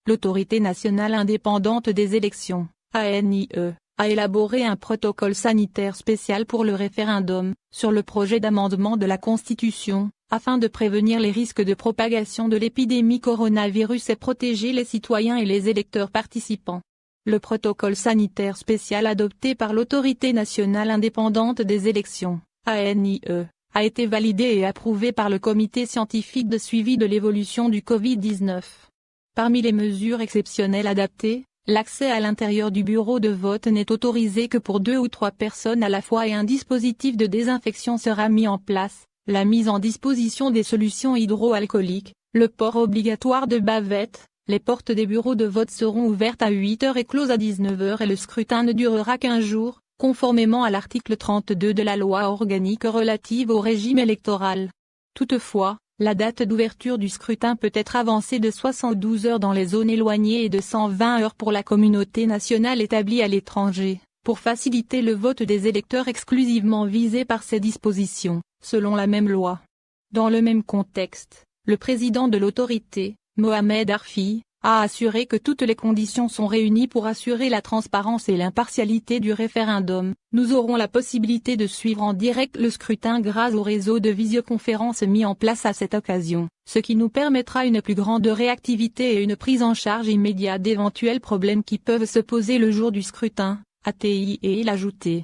l'Autorité nationale indépendante des élections, ANIE, a élaboré un protocole sanitaire spécial pour le référendum, sur le projet d'amendement de la Constitution, afin de prévenir les risques de propagation de l'épidémie coronavirus et protéger les citoyens et les électeurs participants. Le protocole sanitaire spécial adopté par l'Autorité nationale indépendante des élections, ANIE, a été validé et approuvé par le Comité scientifique de suivi de l'évolution du Covid-19. Parmi les mesures exceptionnelles adaptées, l'accès à l'intérieur du bureau de vote n'est autorisé que pour 2 ou 3 personnes à la fois et un dispositif de désinfection sera mis en place, la mise en disposition des solutions hydroalcooliques, le port obligatoire de bavettes, les portes des bureaux de vote seront ouvertes à 8 h et closes à 19 h et le scrutin ne durera qu'1 jour, conformément à l'article 32 de la loi organique relative au régime électoral. Toutefois, la date d'ouverture du scrutin peut être avancée de 72 heures dans les zones éloignées et de 120 heures pour la communauté nationale établie à l'étranger, pour faciliter le vote des électeurs exclusivement visés par ces dispositions, selon la même loi. Dans le même contexte, le président de l'autorité, Mohamed Arfi, a assuré que toutes les conditions sont réunies pour assurer la transparence et l'impartialité du référendum. Nous aurons la possibilité de suivre en direct le scrutin grâce au réseau de visioconférence mis en place à cette occasion, ce qui nous permettra une plus grande réactivité et une prise en charge immédiate d'éventuels problèmes qui peuvent se poser le jour du scrutin, a-t-il ajouté.